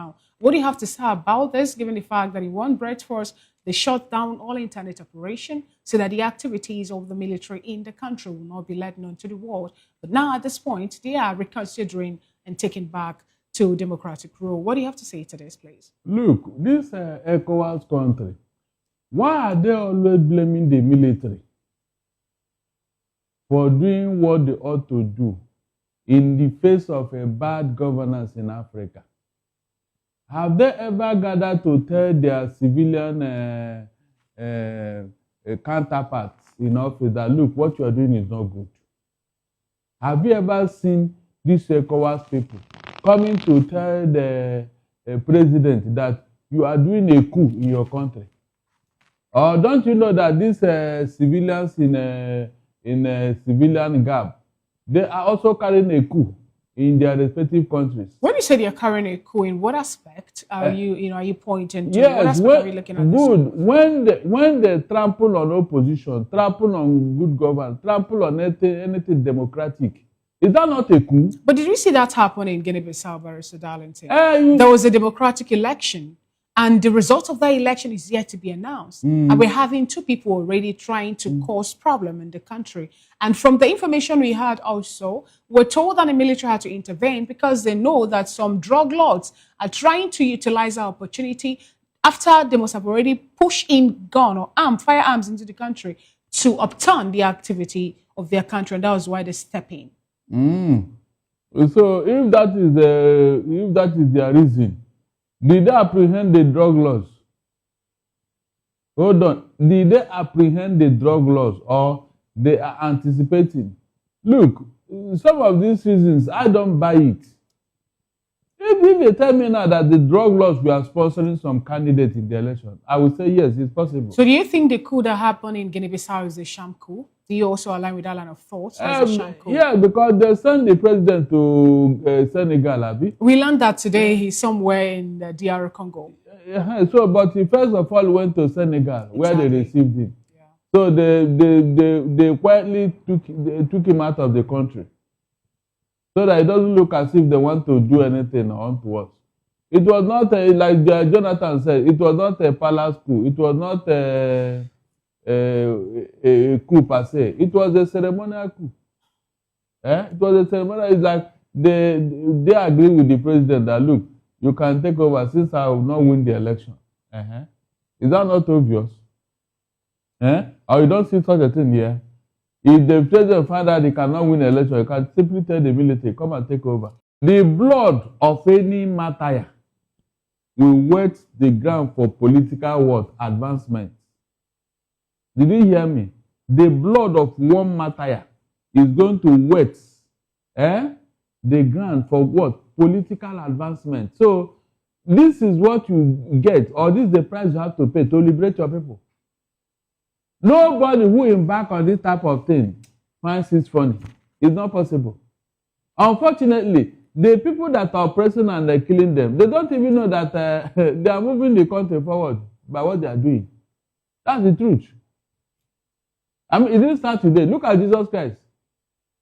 now. What do you have to say about this, given the fact that in one breath first, they shut down all internet operation so that the activities of the military in the country will not be let known to the world. But now at this point, they are reconsidering and taking back to democratic rule. What do you have to say to this, please? Look, this ECOWAS country, why are they always blaming the military for doing what they ought to do in the face of a bad governance in Africa? Have they ever gathered to tell their civilian counterparts in office that, look, what you are doing is not good? Have you ever seen these ECOWAS people coming to tell the president that you are doing a coup in your country? Or don't you know that these civilians in civilian garb, they are also carrying a coup in their respective countries? When you say they are carrying a coup, in what aspect are you pointing to? Yes, what aspect are you looking at? Good. When they trample on opposition, trample on good governance, trample on anything democratic, is that not a coup? But did we see that happen in Guinea-Bissau, Barrister Darlington? There was a democratic election, and the result of that election is yet to be announced. And we're having two people already trying to cause problem in the country. And from the information we had also, we're told that the military had to intervene because they know that some drug lords are trying to utilize that opportunity after they must have already pushed in gun or firearms into the country to upturn the activity of their country. And that was why they step in. So if that is their reason, did they apprehend the drug laws? Hold on. Did they apprehend the drug laws, or they are anticipating? Look, some of these reasons, I don't buy it. If they tell me now that the drug laws were sponsoring some candidate in the election, I would say yes, it's possible. So do you think the coup that happened in Guinea-Bissau is a sham coup? Do you also align with that line of thought? Yeah, because they sent the president to Senegal, Abi. We learned that today he's somewhere in the DR Congo. But he first of all went to Senegal, where they received him. Yeah. So they quietly took him out of the country, so that it doesn't look as if they want to do anything onto us. It was not like Jonathan said. It was not a palace coup. It was not a coup per se. It was a ceremonial coup. It was a ceremonial. It's like they agree with the president that, look, you can take over since I will not win the election. Is that not obvious? Or you don't see such a thing here? If the president finds out he cannot win the election, you can simply tell the military, come and take over. The blood of any martyr will wet the ground for political advancement. Did you hear me? The blood of one martyr is going to wet the ground for what? Political advancement. So this is what you get, or this is the price you have to pay to liberate your people. Nobody who embark on this type of thing finds it funny. It's not possible. Unfortunately, the people that are oppressing and they're killing them, they don't even know that they are moving the country forward by what they are doing. That's the truth. I mean, it didn't start today. Look at Jesus Christ.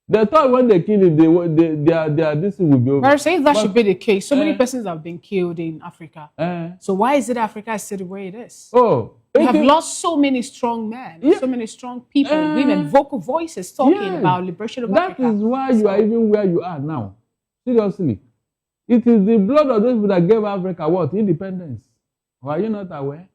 They thought when they kill him, this thing will be over. But if that should be the case, so many persons have been killed in Africa. So why is it Africa is still the way it is? We have lost so many strong men, so many strong people, women, vocal voices talking about liberation of Africa. That is why you are even where you are now. Seriously. It is the blood of those people that gave Africa what? Independence. Are you not aware?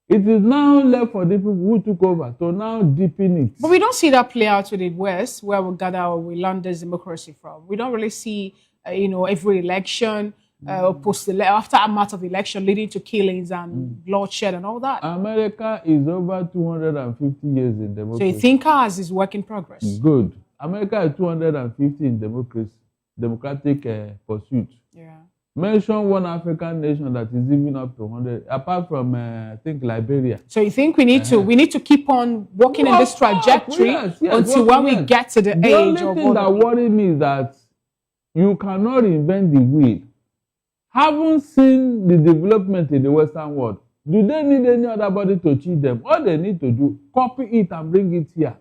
It is now left for the people who took over to now deepen it. But we don't see that play out with the West, where we learn this democracy from. We don't really see, every election, after a matter of election leading to killings and bloodshed and all that. America is over 250 years in democracy. So you think ours is work in progress? Good. America is 250 in democracy, democratic pursuit. Yeah. Mention one African nation that is even up to 100, apart from I think Liberia. So you think we need to keep on walking in this trajectory until when we get to the age of... The only thing that worries me is that you cannot reinvent the wheel. Haven't seen the development in the Western world. Do they need any other body to cheat them? All they need to do, copy it and bring it here.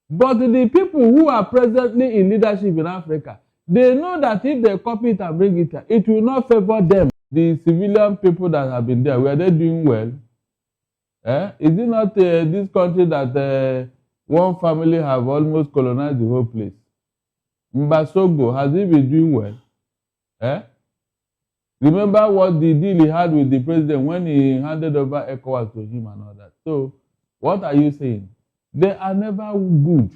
But the people who are presently in leadership in Africa, they know that if they copy it and bring it, it will not favor them. The civilian people that have been there, were they doing well? Is it not this country that one family have almost colonized the whole place? Mbasogo, has he been doing well? Remember what the deal he had with the president when he handed over ECOWAS to him and all that. So, what are you saying? They are never good.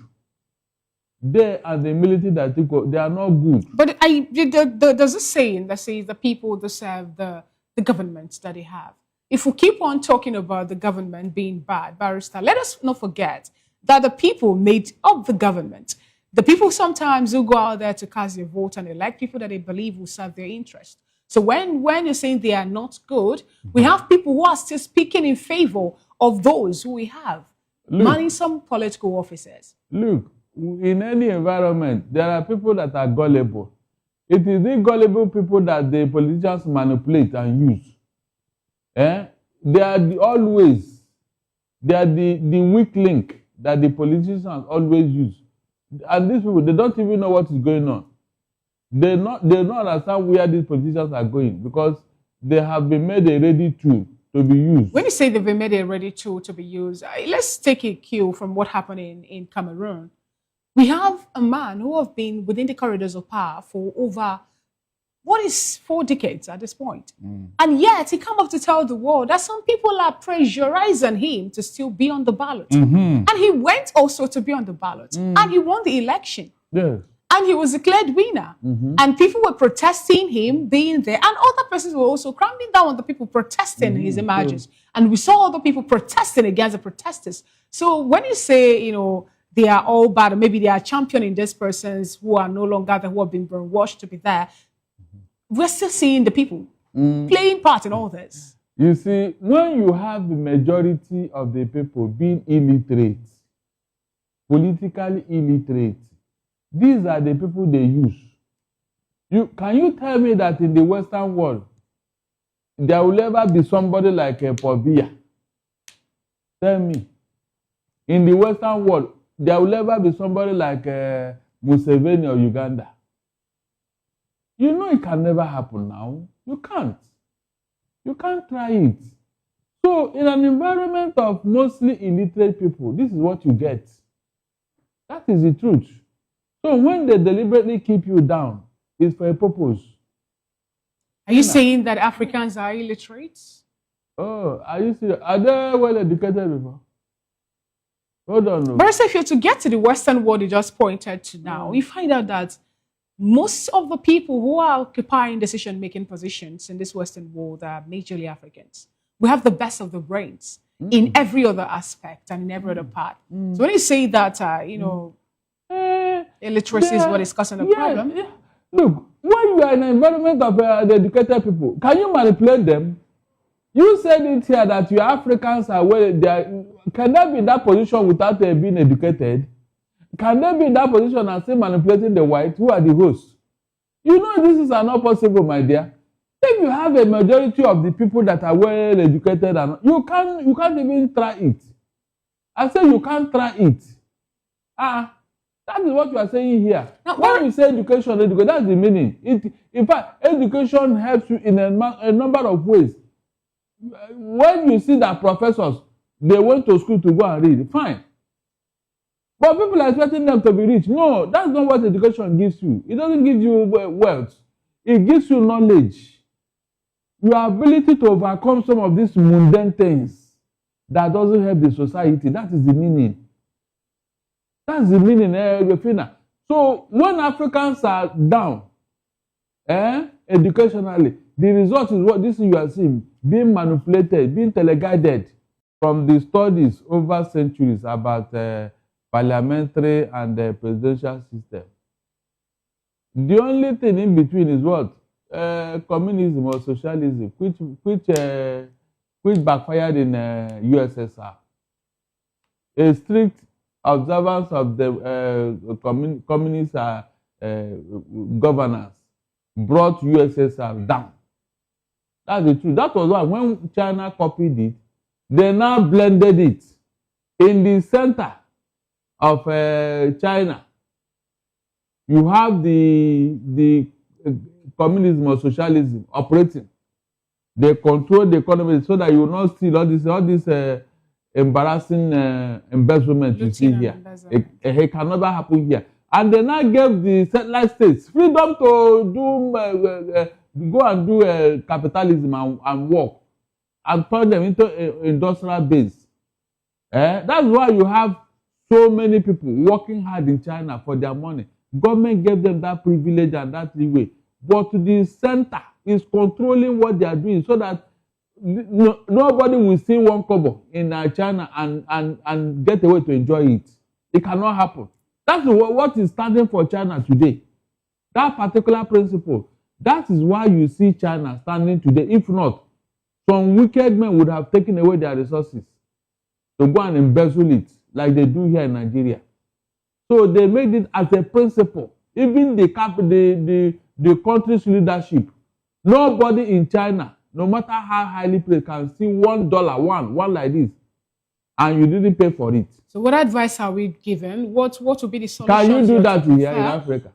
They and the military that they are not good. But there's a saying that says the people deserve the government that they have. If we keep on talking about the government being bad, Barrister, let us not forget that the people made up the government. The people sometimes will go out there to cast their vote and elect people that they believe will serve their interest. So when you're saying they are not good, we have people who are still speaking in favor of those who we have, manning some political offices. Look, in any environment, there are people that are gullible. It is the gullible people that the politicians manipulate and use. They are the weak link that the politicians always use. And these people, they don't even know what is going on. They don't understand where these politicians are going because they have been made a ready tool to be used. When you say they've been made a ready tool to be used, let's take a cue from what happened in Cameroon. We have a man who have been within the corridors of power for over, 4 decades at this point. And yet he come up to tell the world that some people are pressurizing him to still be on the ballot. And he went also to be on the ballot. And he won the election. Yes. And he was declared winner. And people were protesting him being there. And other persons were also cramming down on the people protesting his emergence. And we saw other people protesting against the protesters. So when you say, they are all bad, or maybe they are championing these persons who are no longer there, who have been brainwashed to be there, we're still seeing the people playing part in all this. You see, when you have the majority of the people being illiterate, politically illiterate, these are the people they use. Can you tell me that in the Western world, there will ever be somebody like a Pobia? Tell me. In the Western world, there will ever be somebody like Museveni or Uganda. You know it can never happen now. You can't. You can't try it. So in an environment of mostly illiterate people, this is what you get. That is the truth. So when they deliberately keep you down, it's for a purpose. Are you saying that Africans are illiterate? Oh, are you serious? Are they well educated before? Hold on. No. But if you're to get to the Western world you just pointed to now, you find out that most of the people who are occupying decision-making positions in this Western world are majorly Africans. We have the best of the brains in every other aspect and in every other part. So when you say that, illiteracy is what is causing the problem. Yeah. Look, when you are in an environment of the educated people, can you manipulate them? You said it here that your Africans are can they be in that position without being educated? Can they be in that position and still manipulating the whites who are the hosts? You know this is not possible, my dear. If you have a majority of the people that are well educated, and you can't even try it. I say you can't try it. That is what you are saying here. Now, when you say education, that's the meaning. In fact, education helps you in a number of ways. When you see that professors, they went to school to go and read, fine. But people are expecting them to be rich. No, that's not what education gives you. It doesn't give you wealth. It gives you knowledge. Your ability to overcome some of these mundane things that doesn't help the society. That is the meaning. That's the meaning, Fina. So when Africans are down, educationally, the result is what this you are seeing, being manipulated, being teleguided from the studies over centuries about parliamentary and presidential system. The only thing in between is what? Communism or socialism, which backfired in USSR. A strict observance of the communist governance brought USSR down. That's the truth. That was why when China copied it, they now blended it in the center of China. you have the communism or socialism operating. They control the economy so that you will not see all this embarrassing embezzlement you see here. It can never happen here. And they now gave the satellite states freedom to go and do capitalism and work and turn them into industrial base. That's why you have so many people working hard in China for their money. Government gave them that privilege and that leeway. But the center is controlling what they are doing so that nobody will see one kobo in China and get away to enjoy it. It cannot happen. That's what is standing for China today. That particular principle. That is why you see China standing today. If not, some wicked men would have taken away their resources to go and embezzle it like they do here in Nigeria. So they made it as a principle. Even the country's leadership, nobody in China, no matter how highly paid, can see $1, one like this, and you didn't pay for it. So what advice are we given? What would be the solution? Can you do that here in Africa?